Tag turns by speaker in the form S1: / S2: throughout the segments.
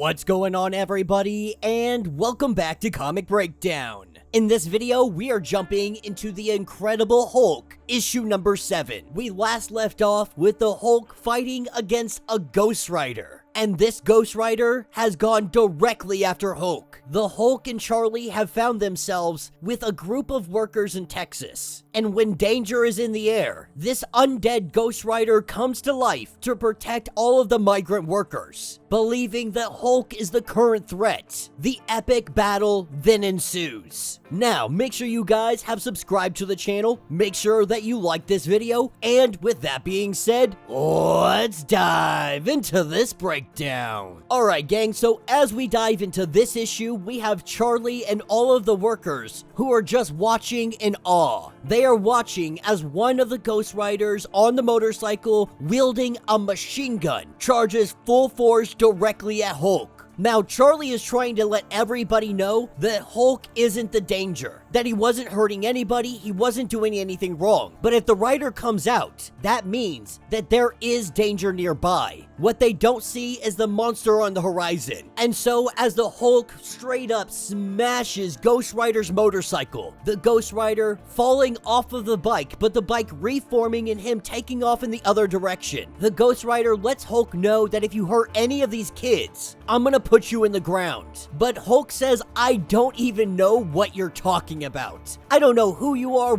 S1: What's going on, everybody, and welcome back to Comic Breakdown. In this video, we are jumping into the Incredible Hulk, issue number 7. We last left off with the Hulk fighting against a Ghost Rider, and this Ghost Rider has gone directly after Hulk. The Hulk and Charlie have found themselves with a group of workers in Texas, and when danger is in the air, this undead Ghost Rider comes to life to protect all of the migrant workers. Believing that Hulk is the current threat, the epic battle then ensues. Now, make sure you guys have subscribed to the channel, make sure that you like this video, and with that being said, let's dive into this breakdown. Alright gang, so as we dive into this issue, we have Charlie and all of the workers who are just watching in awe. They are watching as one of the Ghost Riders on the motorcycle wielding a machine gun charges full force directly at Hulk. Now, Charlie is trying to let everybody know that Hulk isn't the danger, that he wasn't hurting anybody, he wasn't doing anything wrong. But if the Rider comes out, that means that there is danger nearby. What they don't see is the monster on the horizon. And so, as the Hulk straight up smashes Ghost Rider's motorcycle, the Ghost Rider falling off of the bike, but the bike reforming and him taking off in the other direction. The Ghost Rider lets Hulk know that if you hurt any of these kids, I'm gonna put you in the ground. But Hulk says, I don't even know what you're talking about. I don't know who you are,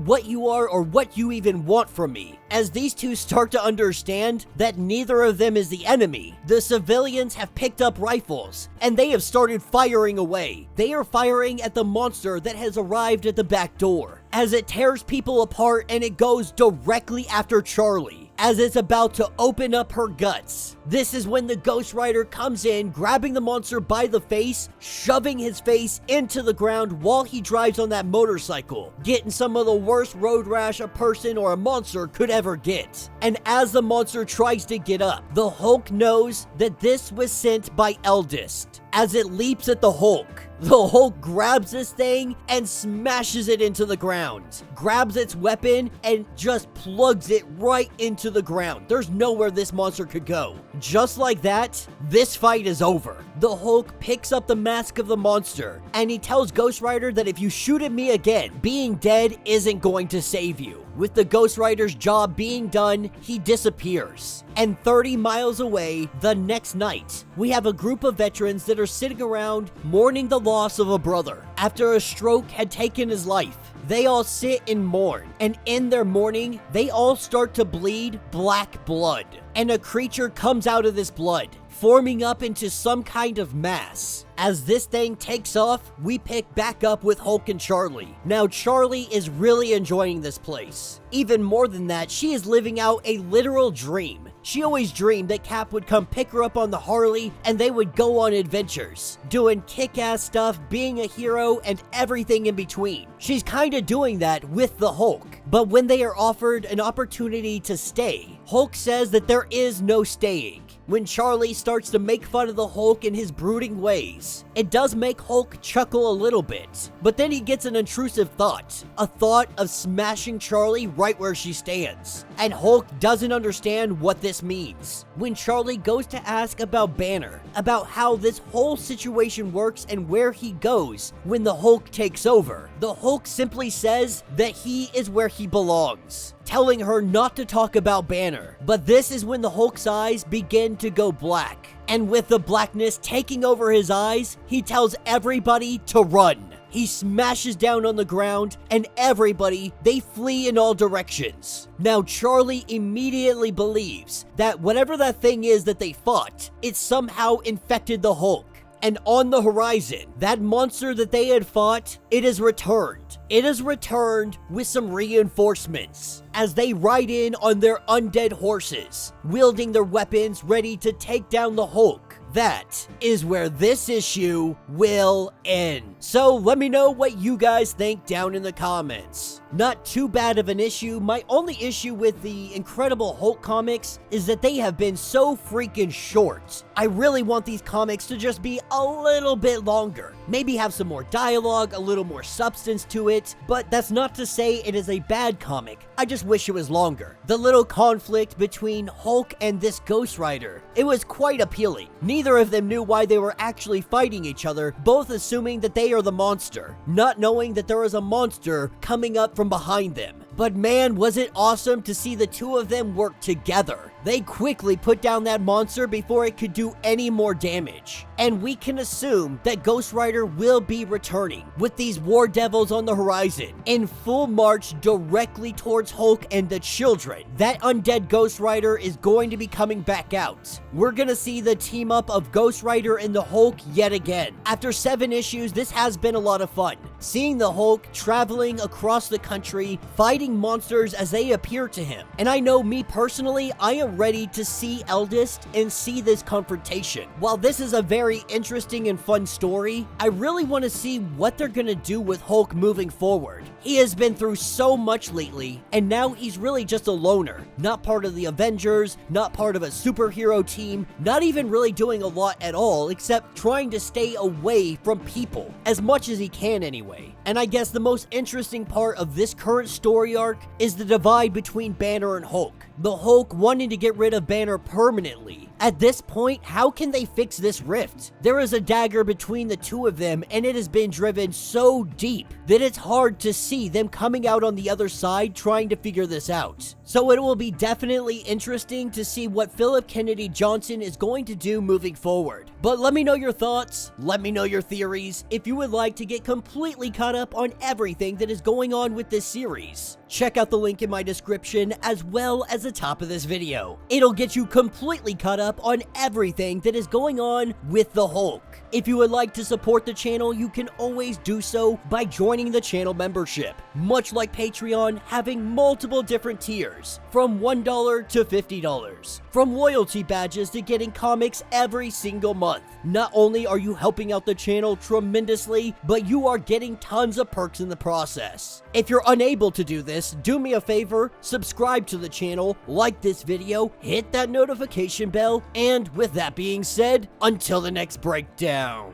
S1: or what you even want from me. As these two start to understand that neither of them is the enemy, the civilians have picked up rifles, and they have started firing away. They are firing at the monster that has arrived at the back door, as it tears people apart and it goes directly after Charlie, as it's about to open up her guts. This is when the Ghost Rider comes in, grabbing the monster by the face, shoving his face into the ground while he drives on that motorcycle, getting some of the worst road rash a person or a monster could ever get. And as the monster tries to get up, the Hulk knows that this was sent by Eldest. As it leaps at the Hulk grabs this thing and smashes it into the ground, grabs its weapon and just plugs it right into the ground. There's nowhere this monster could go. Just like that, this fight is over. The Hulk picks up the mask of the monster, and he tells Ghost Rider that if you shoot at me again, being dead isn't going to save you. With the Ghost Rider's job being done, he disappears. And 30 miles away, the next night, we have a group of veterans that are sitting around mourning the loss of a brother after a stroke had taken his life. They all sit and mourn, and in their mourning, they all start to bleed black blood. And a creature comes out of this blood, forming up into some kind of mass. As this thing takes off, we pick back up with Hulk and Charlie. Now, Charlie is really enjoying this place. Even more than that, she is living out a literal dream. She always dreamed that Cap would come pick her up on the Harley and they would go on adventures, doing kick-ass stuff, being a hero, and everything in between. She's kinda doing that with the Hulk. But when they are offered an opportunity to stay, Hulk says that there is no staying. When Charlie starts to make fun of the Hulk in his brooding ways, it does make Hulk chuckle a little bit, but then he gets an intrusive thought, a thought of smashing Charlie right where she stands, and Hulk doesn't understand what this means. When Charlie goes to ask about Banner, about how this whole situation works and where he goes when the Hulk takes over, the Hulk simply says that he is where he belongs, telling her not to talk about Banner. But this is when the Hulk's eyes begin to go black, and with the blackness taking over his eyes, he tells everybody to run. He smashes down on the ground, and everybody, they flee in all directions. Now, Charlie immediately believes that whatever that thing is that they fought, it somehow infected the Hulk. And on the horizon, that monster that they had fought, it is returned. It is returned with some reinforcements as they ride in on their undead horses, wielding their weapons ready to take down the Hulk. That is where this issue will end. So let me know what you guys think down in the comments. Not too bad of an issue. My only issue with the Incredible Hulk comics is that they have been so freaking short. I really want these comics to just be a little bit longer. Maybe have some more dialogue, a little more substance to it, but that's not to say it is a bad comic. I just wish it was longer. The little conflict between Hulk and this Ghost Rider, it was quite appealing. Neither of them knew why they were actually fighting each other, both assuming that they are the monster, not knowing that there is a monster coming up from behind them. But man, was it awesome to see the two of them work together. They quickly put down that monster before it could do any more damage. And we can assume that Ghost Rider will be returning, with these war devils on the horizon, in full march directly towards Hulk and the children. That undead Ghost Rider is going to be coming back out. We're gonna see the team up of Ghost Rider and the Hulk yet again. After 7 issues, this has been a lot of fun. Seeing the Hulk traveling across the country, fighting monsters as they appear to him. And I know me personally, I am ready to see Eldest and see this confrontation. While this is a very interesting and fun story, I really want to see what they're gonna do with Hulk moving forward. He has been through so much lately, and now he's really just a loner. Not part of the Avengers, not part of a superhero team, not even really doing a lot at all except trying to stay away from people, as much as he can anyway. And I guess the most interesting part of this current story arc is the divide between Banner and Hulk. The Hulk wanting to get rid of Banner permanently. At this point, how can they fix this rift? There is a dagger between the two of them, and it has been driven so deep that it's hard to see them coming out on the other side trying to figure this out. So it will be definitely interesting to see what Philip Kennedy Johnson is going to do moving forward. But let me know your thoughts, let me know your theories, if you would like to get completely caught up on everything that is going on with this series. Check out the link in my description as well as the top of this video. It'll get you completely caught up on everything that is going on with the Hulk. If you would like to support the channel, you can always do so by joining the channel membership. Much like Patreon, having multiple different tiers, from $1 to $50. From loyalty badges to getting comics every single month. Not only are you helping out the channel tremendously, but you are getting tons of perks in the process. If you're unable to do this, do me a favor, subscribe to the channel, like this video, hit that notification bell, and with that being said, until the next breakdown.